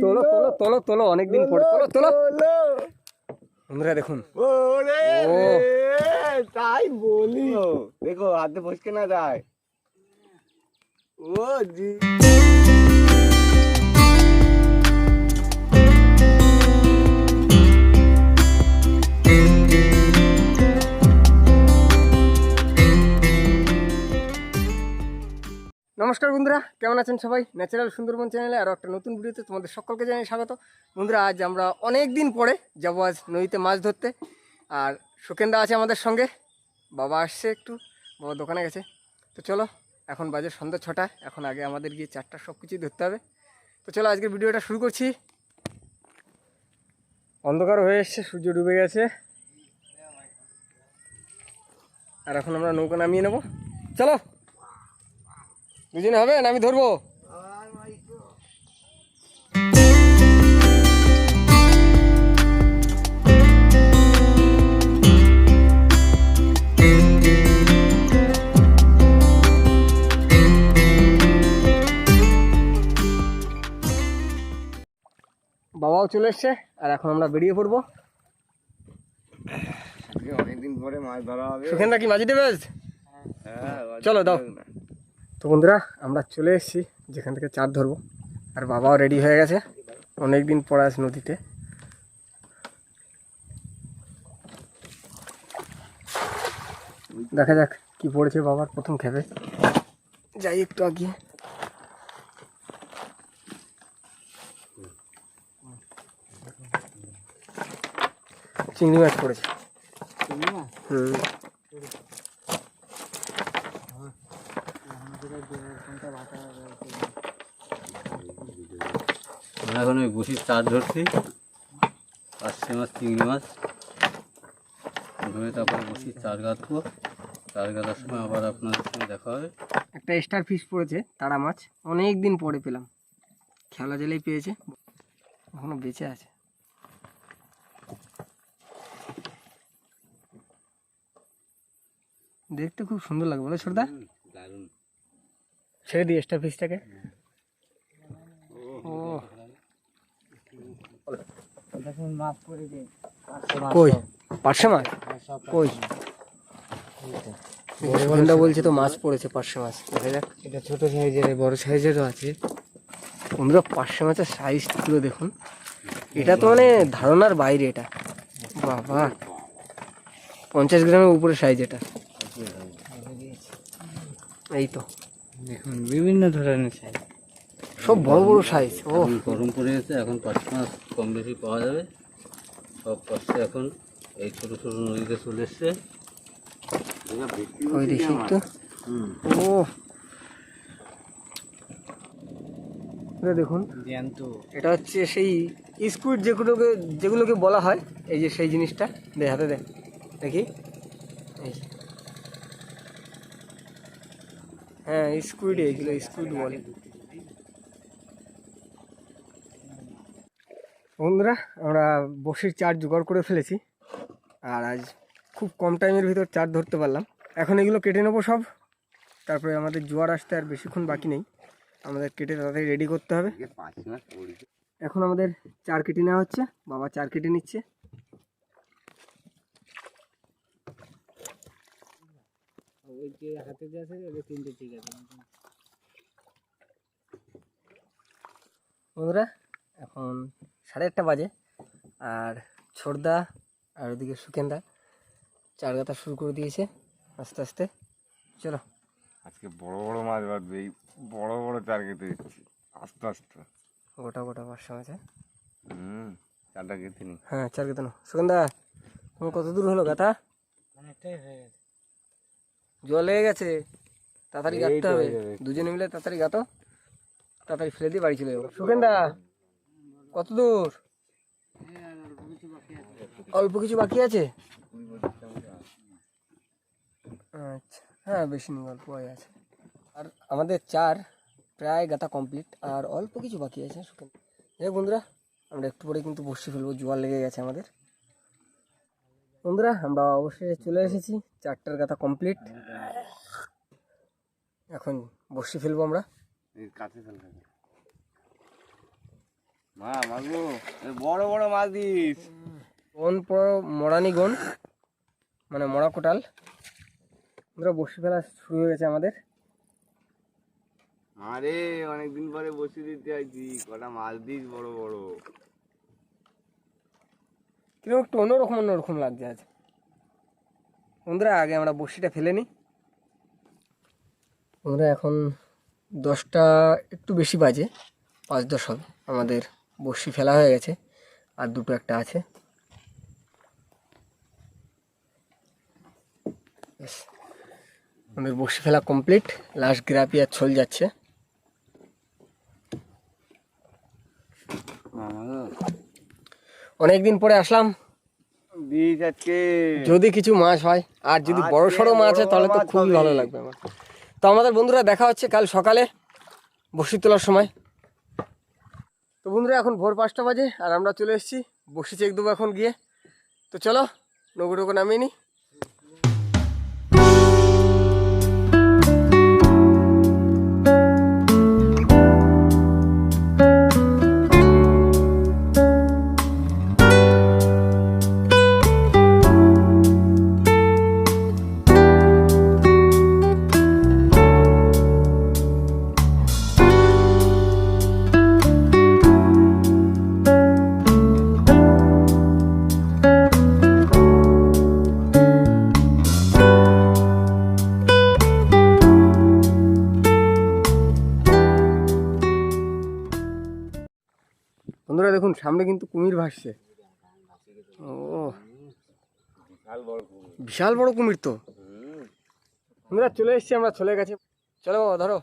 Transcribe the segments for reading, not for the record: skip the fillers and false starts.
তোলো তোলো তোলো তোলো, অনেকদিন পরে তোলো তোলো। বন্ধুরা দেখুন, তাই বলি, দেখো হাতে ফসকে না যায়। ও জি নমস্কার বন্ধুরা, কেমন আছেন সবাই? ন্যাচারাল সুন্দরবন চ্যানেলে আরও একটা নতুন ভিডিওতে তোমাদের সকলকে জানাই স্বাগত। বন্ধুরা, আজ আমরা অনেক দিন পরে যাবো আজ নদীতে মাছ ধরতে। আর সুকেন্দা আছে আমাদের সঙ্গে, বাবা আসছে একটু, বাবা দোকানে গেছে। তো চলো, এখন বাজে সন্ধ্যা 6টা, এখন আগে আমাদের গিয়ে 4টা সব কিছুই ধরতে হবে। তো চলো আজকের ভিডিওটা শুরু করছি। অন্ধকার হয়ে এসছে, সূর্য ডুবে গেছে, আর এখন আমরা নৌকা নামিয়ে নেব। চলো, দুজনে হবে না আমি ধরবো? বাবাও চলে এসছে, আর এখন আমরা বেরিয়ে পড়বো। অনেকদিন পরে মাছ ধরা হবে। সুখেন্দা কি মাঝি দেবে? হ্যাঁ, চলো দাও। তো বন্ধুরা, আমরা চলে এসেছি যেখান থেকে চার ধরবো, আর বাবাও রেডি হয়ে গেছে, অনেক দিন পর আছে নদীতে। দেখা যাক কি পড়েছে বাবার প্রথম খেপে। যাই একটু আগিয়ে। চিংড়ি মাছ পড়েছে। এখন ওই বসির চার ধরছি, পার্শে মাছ, চিংড়ি মাছ ধরে তারপরে বসির চার গাঁথবো। চার গাঁথার সময় আবার আপনাদের সঙ্গে দেখা হবে। একটা স্টার ফিশ পড়েছে, তারা মাছ, অনেক দিন পরে পেলাম, খেলা জেলেই পেয়েছে, এখনো বেঁচে আছে। দেখতে খুব সুন্দর লাগে, বলো ছোটদা? দারুণ। ছেড়ে দিই স্টার ফিশটাকে। ও দেখুন মাছ পড়েছে। কই পার্শে মাছ? কই সুগন্ধা বলছে তো মাছ পড়েছে, পার্শে মাছ। দেখা যাক, এটা ছোট সাইজের, বড় সাইজেরও আছে। বন্ধুরা, পার্শে মাছের সাইজ পুরো দেখুন, এটা তো মানে ধারণার বাইরে। এটা বাবা 50 গ্রামের উপরে সাইজ এটা। এই তো দেখুন বিভিন্ন ধরনের সাইজ, সব বড় বড় সাইজ। ও এখন গরম পড়ে গেছে, এখন পার্শে মাছ কম বেশি পাওয়া যাবে। সব পার্শে এখন এই ছোটো ছোটো নদীতে চলে এসছে। ওই দেখি একটু। ও এটা দেখুন, জ্যান্ত। এটা হচ্ছে সেই স্কুইড যেগুলোকে বলা হয়, এই যে সেই জিনিসটা। হাতে দেখি, এই হ্যাঁ স্কুইড, এইগুলো স্কুইড বলে। বন্ধুরা, আমরা বসির চার জোগাড় করে ফেলেছি, আর আজ খুব কম টাইমের ভিতর চার ধরতে পারলাম। এখন এগুলো কেটে নেবো সব, তারপরে আমাদের জোয়ার আসতে আর বেশিক্ষণ বাকি নেই, আমাদের কেটে তাড়াতাড়ি রেডি করতে হবে। এখন আমাদের চার কেটে নেওয়া হচ্ছে, বাবা চার কেটে নিচ্ছে। ওই যে হাতে যে আছে ওই তিনটে ঠিক আছে। বন্ধুরা, এখন 1:30 বাজে, আর ছোটদা আর ওদিকে সুকেন্দা চার গাঁথা শুরু করে দিয়েছে আস্তে আস্তে। চলো, আজকে বড় বড় মাছ বাঁধবে, এই বড় বড় চার কেটে দিচ্ছি আস্তে আস্তে। গোটা গোটা পার্শে মাছ। চারটা কেটে নি। হ্যাঁ চার গাঁথা নাও। সুকেন্দা, তোমার কত দূর হলো গাঁথা? অনেকটাই হয়ে গেছে, জল লেগে গেছে, তাড়াতাড়ি এই গাঁথতে তো হবে। হয়ে যাবে। দুজনে মিলে তাড়াতাড়ি গাঁথো, তাড়াতাড়ি ফেলে দিয়ে বাড়ি চলে যাবো। সুকেন্দা, কত দূর? অল্প কিছু বাকি আছে। আচ্ছা, হ্যাঁ বেশি নেই, অল্প হয়ে আছে। আর আমাদের চার প্রায় গাঁথা কমপ্লিট, আর অল্প কিছু বাকি আছে। সুকেন্দা, এই বন্ধুরা, আমরা একটু পরে কিন্তু বসে ফেলবো, জোয়ার লেগে গেছে আমাদের। বন্ধুরা, আমরা অবশ্যই চলে এসেছি, চারটার গাঁথা কমপ্লিট, এখন বসে ফেলবো আমরা। মাগো বড় বড় মাছ দিস। গন মরানি গন, মানে মরা কোটাল। বন্ধুরা বসি ফেলা শুরু হয়ে গেছে আমাদের। আরে অনেকদিন পরে বসে দিতে আইছি, কটা মাছ দিস বড় বড়। কিরকম একটু অন্যরকম লাগছে আজ। বন্ধুরা আগে আমরা বসিটা ফেলে নিই। বন্ধুরা এখন 10টা একটু বেশি বাজে, 5-10 হবে। আমাদের বসি ফেলা হয়ে গেছে, আর দুটো একটা আছে। ব্যাস, আমাদের বসি ফেলা কমপ্লিট। লাস্ট গ্রাপি আর ছোল যাচ্ছে। অনেকদিন পরে আসলাম, দিস আজকে। যদি কিছু মাছ হয়, আর যদি বড় সড়ো মাছ হয় তাহলে তো খুবই ভালো লাগবে আমার। তো আমাদের বন্ধুরা দেখা হচ্ছে কাল সকালে বসি তোলার সময়। তো বন্ধুরা এখন ভোর 5টা বাজে, আর আমরা চলে এসেছি বসি চেক দেবো এখন গিয়ে। তো চলো নৌকো টোকো নামিয়ে নিই। বন্ধুরা দেখুন সামনে কিন্তু কুমির ভাসছে। ও বিশাল বড় কুমির তো। বন্ধুরা চলে এসেছি আমরা, চলে গেছে। চলো বাবা ধরো,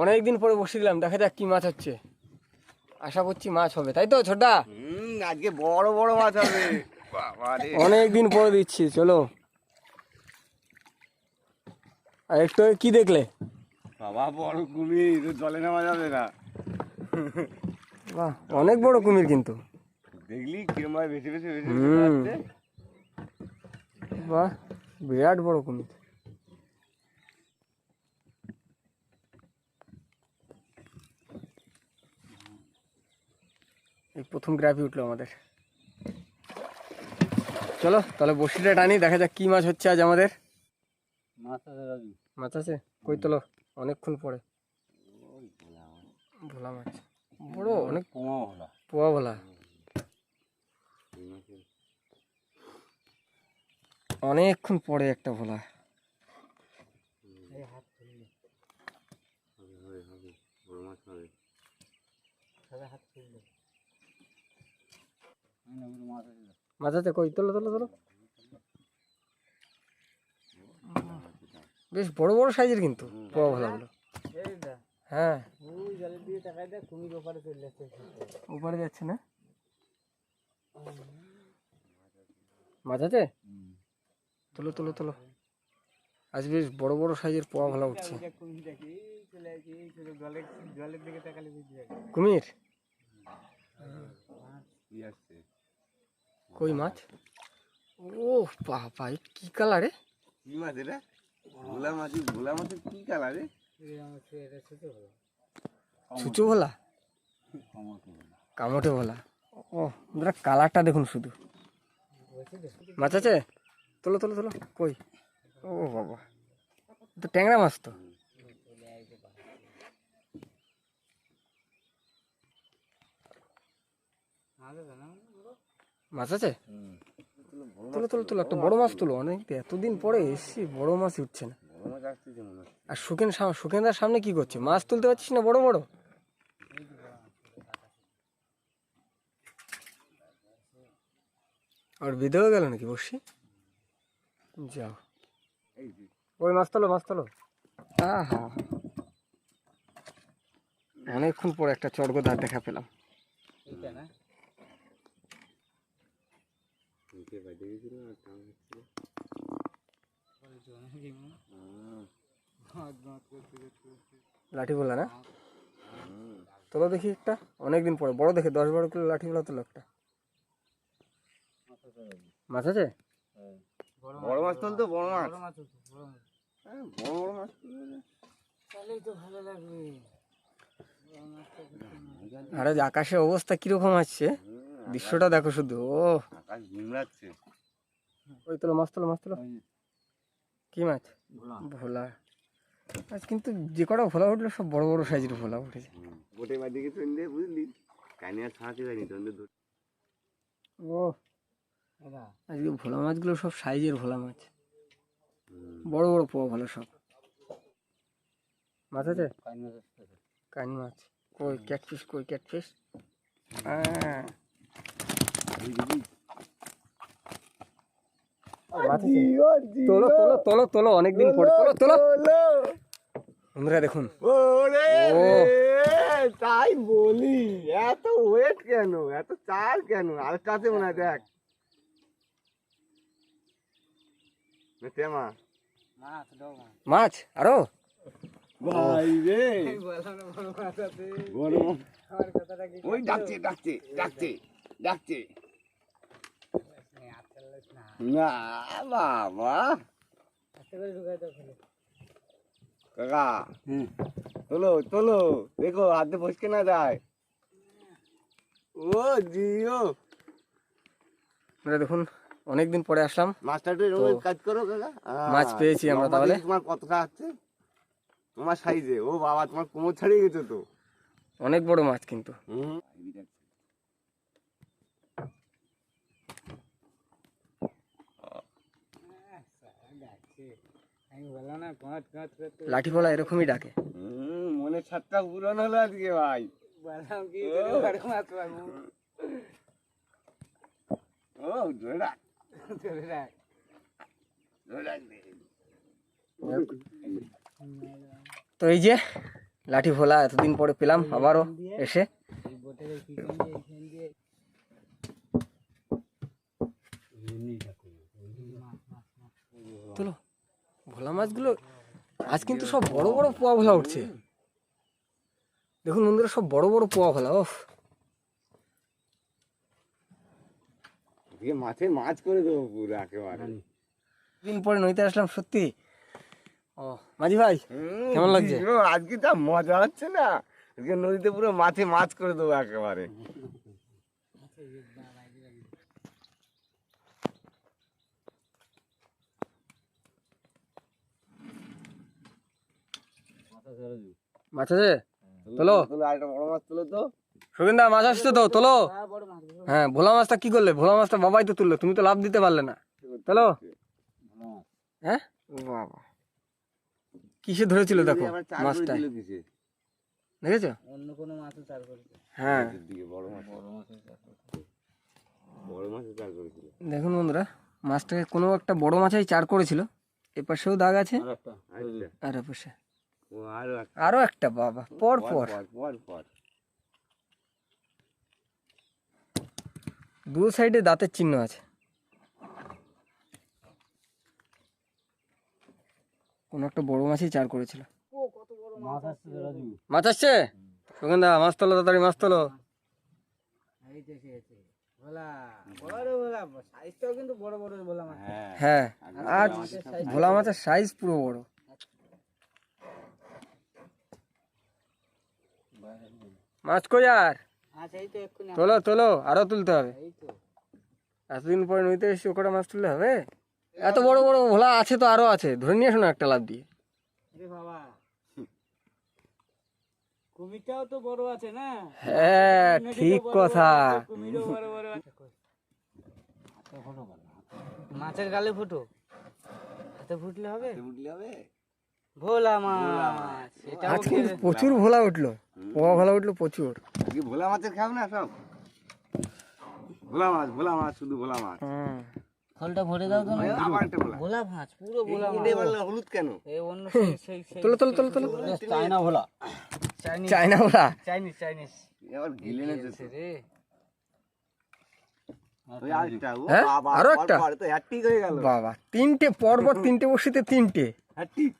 অনেকদিন পরে বসে দিলাম, দেখা যাক কি মাছ হচ্ছে। আশা করছি মাছ হবে, তাই তো ছোটদা? আজকে বড় বড় মাছ হবে। বাবারে অনেকদিন পরে দিচ্ছি, চলো। আর একটু আগে কি দেখলে? বাবা বড় কুমির, জলে নামা যাবে না। বাহ, অনেক বড় কুমির কিন্তু। দেখলি কিরম ভাবে ভেসে ভেসে ভেসে হুম। ভেসে যাচ্ছে। বাহ, বিরাট বড় কুমির। এই প্রথম গ্রাফি উঠলো আমাদের। চলো তাহলে বসিটা টানি, দেখা যাক কি মাছ হচ্ছে আজ আমাদের। মাছ আছে রাজু। মাছ আছে? কই তোলো, অনেকক্ষণ পরে। ভোলা মাছ বড়, অনেক পোঙা ভোলা। পোয়া ভোলা। অনেকক্ষণ পরে একটা ভোলা। মাছ আছে? কই তোলো তোলো তোলো। বেশ বড় বড় সাইজের কিন্তু পোয়া ভোলাগুলো। হ্যাঁ ওপারে যাচ্ছে না। মাছ আছে? তোলো তোলো তোলো। আজ বেশ বড় বড় সাইজের পোয়া ভোলা উঠছে। কুমির? কই মাছ? ও বাবা, কি কালারে! কি মাছ এটা? ভোলা মাছ। ভোলা মাছের কি কালার রে? ছুচো ভোলা, কামটে ভোলা। ও বন্ধুরা কালারটা দেখুন শুধু। মাছ আছে? তোলো তোলো তোলো। কই? ও বাবা, তো ট্যাংরা মাছ তো। মাছ আছে? তোলো তোলো তোলো, একটা বড় মাছ তোলো। অনেক এতদিন পরে এসছি, বড় মাছ উঠছে না। আর সুখেনদার সামনে কি করছে? মাছ তুলতে পারছিস না বড় বড়? আর বেঁধেও গেল নাকি বসি? যাও, ওই মাছ তোলো, মাছ তোলো। আহা, অনেকক্ষণ পরে একটা চড়গোদার দেখা পেলাম। লাঠি বলা না? তোলো দেখি একটা, অনেকদিন পরে বড় দেখে 10-12 কিলো লাঠি বলা তোলো একটা। মাছ আছে? বড় মাছ তুলতো, বড় মাছ। বড় বড় মাছ তাহলেই তো ভালো লাগবে। আরে আকাশের অবস্থা কিরকম আসছে, দৃশ্যটা দেখো শুধু। ও আকাশ ঘুমড়াচ্ছে। ওই তোলো মাছ, তোলো মাছ, তোলো। কি মাছ? ভোলা। আজ কিন্তু যে কটা ভোলা উঠলো সব বড় বড় সাইজের ভোলা উঠেছে। গোটে বাদিকে তন্দে বুঝলি, কানিয়া ছাড়াতে পারিনি তন্দে ধর। ও আজকে ভোলা মাছগুলো সব সাইজের ভোলা মাছ, বড় বড় পোয়া ভোলা সব। মাছ আছে, কানি মাছ। কই ক্যাটফিশ, কই ক্যাটফিশ? হ্যাঁ মাছ আছে। তোলো তোলো তোলো তোলো, অনেকদিন পরে তোলো তোলো। বন্ধুরা দেখুন, ওরে ও তাই বলি, এত ওয়েট কেন, এত চাল কেন? আর কাছে মনে হয় দেখ তেমা মাছ আরো ভাই রে, বড় ওই ডাকছে ডাকছে ডাকছে ডাকছে না বাবা। কাকা তোলো তোলো, দেখো হাতে ফসকে না যায়। ও জিও, বন্ধুরা দেখুন, অনেকদিন পরে আসলাম। মাছটা একটু এরকম কাজ করো কাকা। মাছ পেয়েছি আমরা লম্বা তাহলে। দেখি তোমার কতটা আছে তোমার সাইজে। ও বাবা, তোমার কোমর ছাড়িয়ে গেছে তো। অনেক বড় মাছ কিন্তু। লাঠি ভোলা এরকমই ডাকে। মনে ছাদটা পূরণ হলো আজকে ভাই। ও ধরে রাখ, ধরে রাখ দে। তো এই যে লাঠি ভোলা এতদিন পরে পেলাম আবারও এসে। তোলো ভোলা মাছগুলো আজ কিন্তু সব বড় বড় পোয়া ভোলা উঠছে। দেখুন বন্ধুরা, সব বড় বড় পোয়া ভোলা। ওফ, আজকে মাছে মাছ করে দেবো পুরো একেবারে। দিন পরে নদীতে আসলাম সত্যি। ও মাঝি ভাই, কেমন লাগছে? আজকে যা মজা হচ্ছে না, আজকে নদীতে পুরো মাছে মাছ করে দেবো একেবারে। মাছ আছে, তোলো। আরেকটা বড় মাছ তুলো তো। সুগেন্দা মাছ আসছে তো, তোলো। হ্যাঁ, ভোলা মাছটা কি করলে? ভোলা মাছটা বাবাই তো তুললো, তুমি তো লাভ দিতে পারলে না। তোলো। হ্যাঁ বাবা, কিসে ধরেছিল দেখো মাছটা, দেখেছো? অন্য কোনো মাছও চার করেছে। হ্যাঁ বড় মাছ, বড় মাছ চার করেছিল। দেখুন বন্ধুরা, মাছটাকে কোনো একটা বড় মাছাই চার করেছিল। এপাশেও দাগ আছে আর এপাশে ও আরো আরো একটা। বাবা, পর পর পর পর দু সাইডে দাঁতের চিহ্ন আছে। কোনো একটা বড় মাছই চার করেছিল। মাছ আসছে রাজু। মাছ আসছে, সুগন্ধা মাছ তোলো, তাড়াতাড়ি মাছ তোলো। এই তো এসেছে ভোলা, বড় ভোলা, সাইজটাও কিন্তু বড় বড় ভোলা মাছ। হ্যাঁ, আজ ভোলা মাছের সাইজ পুরো বড়। মাছ কই আর? আচ্ছা এই তো এক্ষুনি তোলো তোলো, আরো তুলতে হবে। এই তো এতদিন পরে নদীতে এসে ওকটা মাছ তুললে হবে? এত বড় বড় ভোলা আছে তো, আরো আছে, ধরে নিয়ে এসো না একটা লাভ দিয়ে। আরে বাবা, কুমিরটাও তো বড় আছে না? হ্যাঁ ঠিক কথা। কুমিরও বড় বড় আছে। মাছের গালে ফুটো, হাতে ফুটলে হবে? উঠলে হবে। ভোলা মাছ, এটাও আজ কিন্তু প্রচুর ভোলা উঠলো, পোয়া ভোলা উঠলো প্রচুর। আজকে ভোলা মাছের খাও না সব। ভোলা মাছ, ভোলা মাছ, শুধু ভোলা মাছ। খোলটা ভরে দাও তো না। আবার একটা ভোলা। ভোলা মাছ, পুরো ভোলা মাছ। এটা বললে হলুদ কেন? এই অন্য সেই তোলো তোলো তোলো তোলো, চায়না ভোলা, চাইনিজ চায়না ভোলা। চাইনিজ চাইনিজ এবার গিলে নেছে রে। ওই আরেকটা, ও হ্যাঁ? বাবা, আরো পর একটা? পর, তো হ্যাট্রিক হয়ে গেল। বাবা, তিনটে পরপর, তিনটে বসিতে তিনটে। হ্যাট্রিক।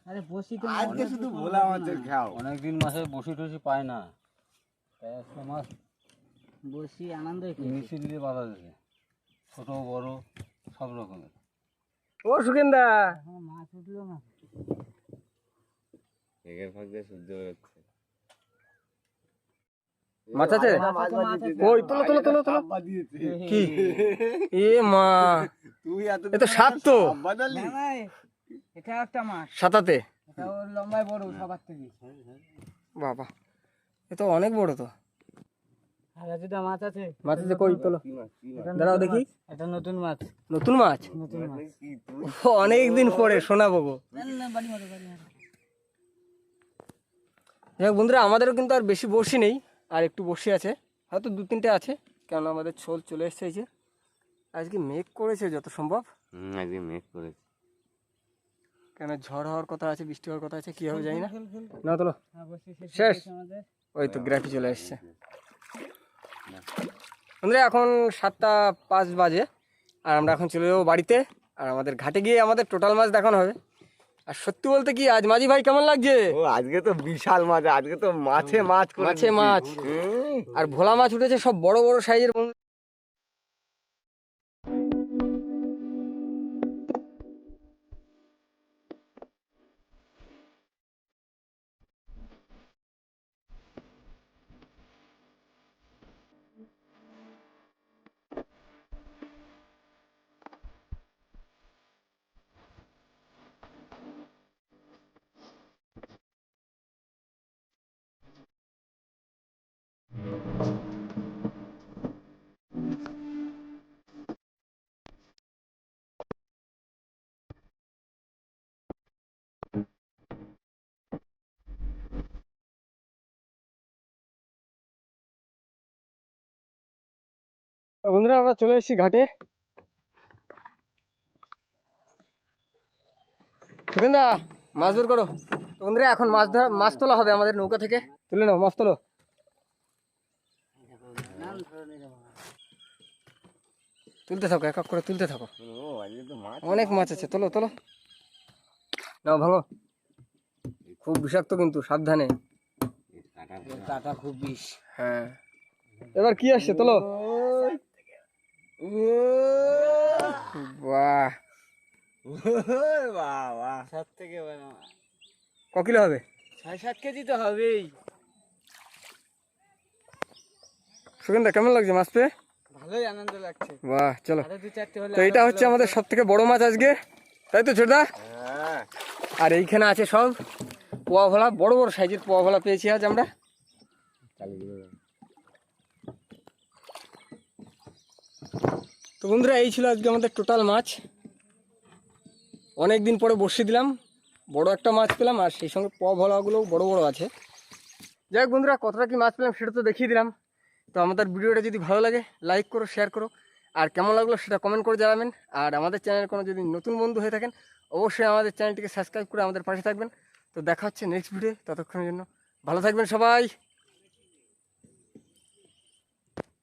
আরে বসি তো আজকে শুধু ভোলা মাছের খাও। অনেকদিন মাছে বসি টসি পায় না, তাই একটা মাছ বসি আনন্দ মিছিল দিয়ে বাঁধা দিয়েছে, ছোট বড় সব রকমের। ও সুগেন্দা, মাছ উঠলো না। মেঘের ফাঁক দিয়ে সূর্য বেরোচ্ছে। মাছ আছে? মাছ বাজিয়েছে। কই তোলো তোলো তোলো তোলো। সাপ বাজিয়েছে। কি এ মা, তুই এত এ তো সাপ তো। সাপ বাজালি? এটা একটা মাছ, সাতাতে এটা ওর লম্বায় বড় সবার থেকে। বাবা, এ তো অনেক বড় তো। আর যেটা মাছ আছে, মাছ আছে কই তোলো, কি মাছ? কি মাছ? দাঁড়াও দেখি। এটা নতুন মাছ, নতুন মাছ? নতুন মাছ। কি তুই? অনেক দিন পরে শোনাবো গো। বাড়ি মারো, বাড়ি মারো। যাই হোক বন্ধুরা, আমাদেরও কিন্তু আর বেশি বড়শি নেই, আর একটু বড়শি আছে, হয়তো 2-3টে আছে, কেননা আমাদের ছোল চলে এসছে। এই যে আজকে মেঘ করেছে যত সম্ভব, আজকে মেঘ করেছে। কেন ঝড় হওয়ার কথা আছে, বৃষ্টি হওয়ার কথা আছে, কি হবে জানি না। না তোলো, হ্যাঁ, বসে শেষ শেষ। হয়েছে আমাদের। ওই তো গ্রাফি চলে এসছে। বন্ধুরা এখন 7:05 বাজে, আর আমরা এখন চলে যাবো বাড়িতে, আর আমাদের ঘাটে গিয়ে আমাদের টোটাল মাছ দেখানো হবে। আর সত্যি বলতে কি, আজ মাঝি ভাই কেমন লাগছে? ও আজকে তো বিশাল মাছ, আজকে তো মাছে মাছ করে মাছে দিচ্ছি। মাছ, আর ভোলা মাছ উঠেছে সব বড় বড় সাইজের। বন্ধুরা আমরা চলে এসেছি ঘাটে। সুগন্ধা মাছ বের করো। তো বন্ধুরা এখন মাছ তোলা হবে আমাদের নৌকা থেকে। তুলে নাও, মাছ তোলো। তুলতে থাকো, এক এক করে তুলতে থাকো, ও আজকে তো মাছ। অনেক মাছ আছে। তোলো তোলো, নাও ভাঙো। খুব বিষাক্ত কিন্তু, সাবধানে। কাটা খুব বিষ। হ্যাঁ, এবার কি আসছে তোলো। বাহ, বাবা 7 থেকে ক কিলো হবে? 6-7 কেজি তো হবেই। সুগন্ধা কেমন লাগছে মাছ পেয়ে? ভালোই আনন্দ লাগছে। বাহ, চলো। আরো 2-4টে হলে তো এটা হচ্ছে আমাদের সব থেকে বড় মাছ আজকে, তাই তো ছোটদা? হ্যাঁ আর এইখানে আছে সব পোয়া ভোলা, বড় বড় সাইজের পোয়া ভোলা পেয়েছি আজ আমরা। তো বন্ধুরা এই ছিল আজকে আমাদের টোটাল মাছ। অনেক দিন পরে বসিয়ে দিলাম, বড় একটা মাছ পেলাম, আর সেই সঙ্গে পোয়া ভোলাগুলোও বড় বড় আছে। যাই হোক বন্ধুরা, কতটা কি মাছ পেলাম সেটা তো দেখিয়ে দিলাম। তো আমাদের ভিডিওটা যদি ভালো লাগে লাইক করো, শেয়ার করো, আর কেমন লাগলো সেটা কমেন্ট করে জানাবেন। আর আমাদের চ্যানেল কোনো যদি নতুন বন্ধু হয়ে থাকেন, অবশ্যই আমাদের চ্যানেলটিকে সাবস্ক্রাইব করে আমাদের পাশে থাকবেন। তো দেখা হচ্ছে নেক্সট ভিডিও, ততক্ষণের জন্য ভালো থাকবেন সবাই।